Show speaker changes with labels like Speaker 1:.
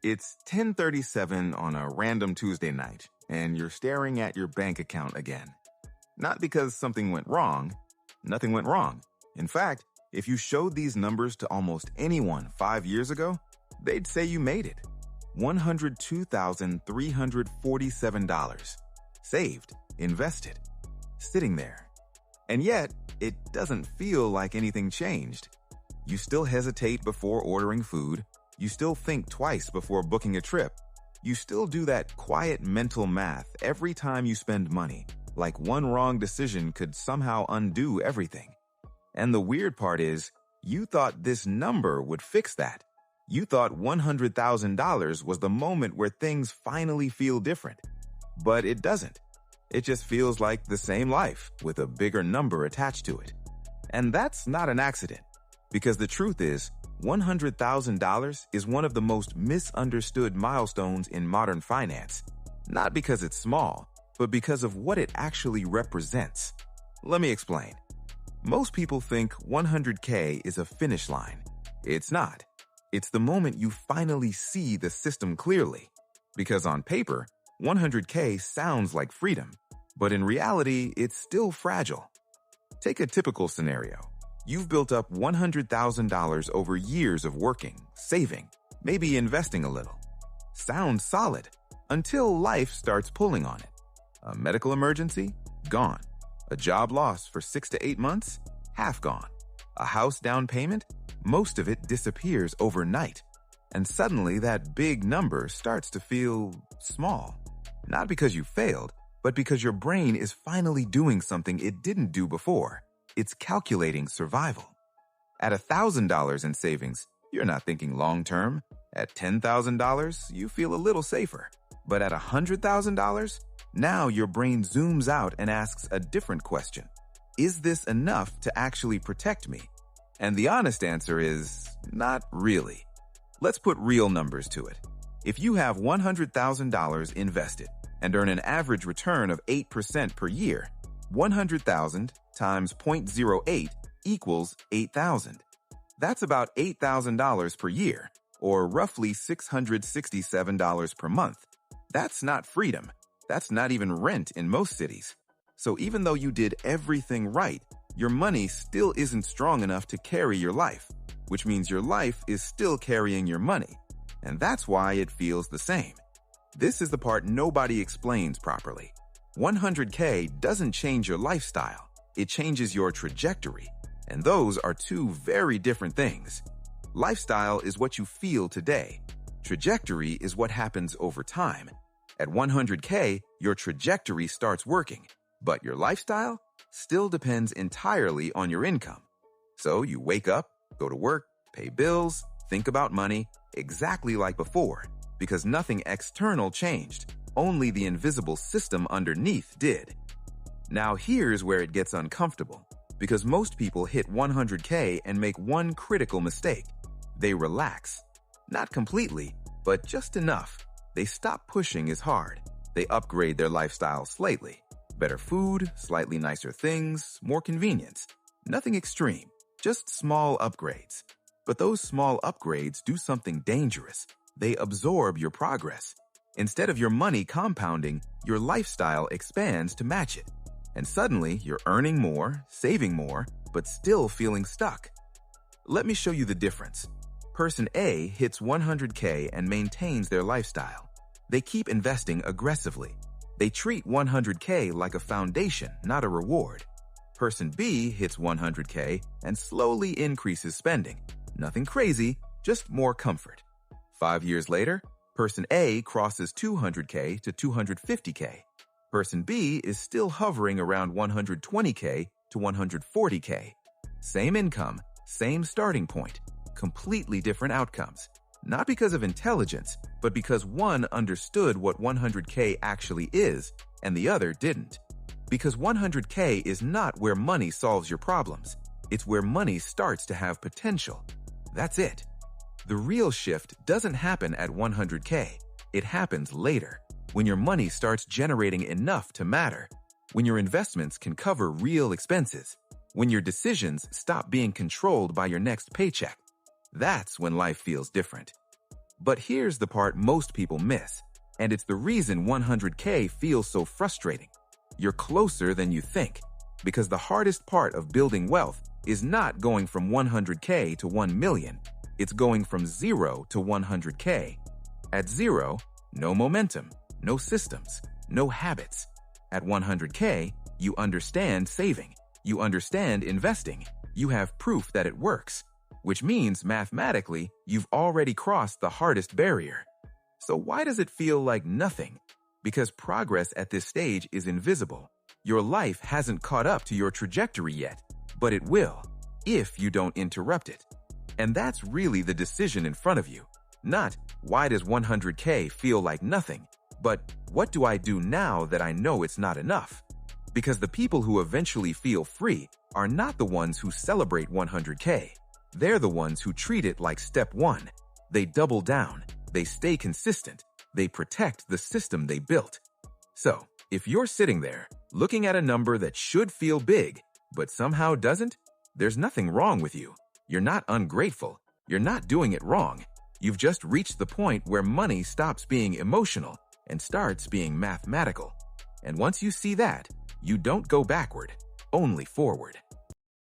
Speaker 1: It's 10:37 on a random Tuesday night, and you're staring at your bank account again. Not because something went wrong. Nothing went wrong. In fact, if you showed these numbers to almost anyone 5 years ago, they'd say you made it. $102,347. Saved, invested, sitting there. And yet, it doesn't feel like anything changed. You still hesitate before ordering food. You still think twice before booking a trip. You still do that quiet mental math every time you spend money, like one wrong decision could somehow undo everything. And the weird part is, you thought this number would fix that. You thought $100,000 was the moment where things finally feel different. But it doesn't. It just feels like the same life with a bigger number attached to it. And that's not an accident, because the truth is, $100,000 is one of the most misunderstood milestones in modern finance, not because it's small, but because of what it actually represents. Let me explain. Most people think 100K is a finish line. It's not. It's the moment you finally see the system clearly. Because on paper, 100K sounds like freedom, but in reality, it's still fragile. Take a typical scenario. You've built up $100,000 over years of working, saving, maybe investing a little. Sounds solid, until life starts pulling on it. A medical emergency? Gone. A job loss for 6 to 8 months? Half gone. A house down payment? Most of it disappears overnight. And suddenly that big number starts to feel small. Not because you failed, but because your brain is finally doing something it didn't do before. It's calculating survival. At $1,000 in savings, you're not thinking long-term. At $10,000, you feel a little safer. But at $100,000, now your brain zooms out and asks a different question. Is this enough to actually protect me? And the honest answer is, not really. Let's put real numbers to it. If you have $100,000 invested and earn an average return of 8% per year, 100,000 times 0.08 equals 8,000. That's about $8,000 per year, or roughly $667 per month. That's not freedom. That's not even rent in most cities. So even though you did everything right, your money still isn't strong enough to carry your life, which means your life is still carrying your money. And that's why it feels the same. This is the part nobody explains properly. 100K doesn't change your lifestyle. It changes your trajectory. And those are two very different things. Lifestyle is what you feel today. Trajectory is what happens over time. At 100K, your trajectory starts working, but your lifestyle still depends entirely on your income. So you wake up, go to work, pay bills, think about money, exactly like before, because nothing external changed. Only the invisible system underneath did. Now here's where it gets uncomfortable, because most people hit 100K and make one critical mistake. They relax. Not completely, but just enough. They stop pushing as hard. They upgrade their lifestyle slightly. Better food, slightly nicer things, more convenience. Nothing extreme, just small upgrades. But those small upgrades do something dangerous. They absorb your progress. Instead of your money compounding, your lifestyle expands to match it. And suddenly, you're earning more, saving more, but still feeling stuck. Let me show you the difference. Person A hits 100K and maintains their lifestyle. They keep investing aggressively. They treat 100K like a foundation, not a reward. Person B hits 100K and slowly increases spending. Nothing crazy, just more comfort. 5 years later, Person A crosses 200K to 250K. Person B is still hovering around 120K to 140K. Same income, same starting point, completely different outcomes. Not because of intelligence, but because one understood what 100K actually is and the other didn't. Because 100K is not where money solves your problems. It's where money starts to have potential. That's it. The real shift doesn't happen at 100K. It happens later, when your money starts generating enough to matter, when your investments can cover real expenses, when your decisions stop being controlled by your next paycheck. That's when life feels different. But here's the part most people miss, and it's the reason 100K feels so frustrating. You're closer than you think, because the hardest part of building wealth is not going from 100K to 1 million. It's going from 0 to 100K. At 0, no momentum, no systems, no habits. At 100K, you understand saving, you understand investing, you have proof that it works, which means mathematically, you've already crossed the hardest barrier. So why does it feel like nothing? Because progress at this stage is invisible. Your life hasn't caught up to your trajectory yet, but it will, if you don't interrupt it. And that's really the decision in front of you. Not, why does 100K feel like nothing? But, what do I do now that I know it's not enough? Because the people who eventually feel free are not the ones who celebrate 100K. They're the ones who treat it like step one. They double down, they stay consistent, they protect the system they built. So, if you're sitting there, looking at a number that should feel big, but somehow doesn't, there's nothing wrong with you. You're not ungrateful. You're not doing it wrong. You've just reached the point where money stops being emotional and starts being mathematical. And once you see that, you don't go backward, only forward.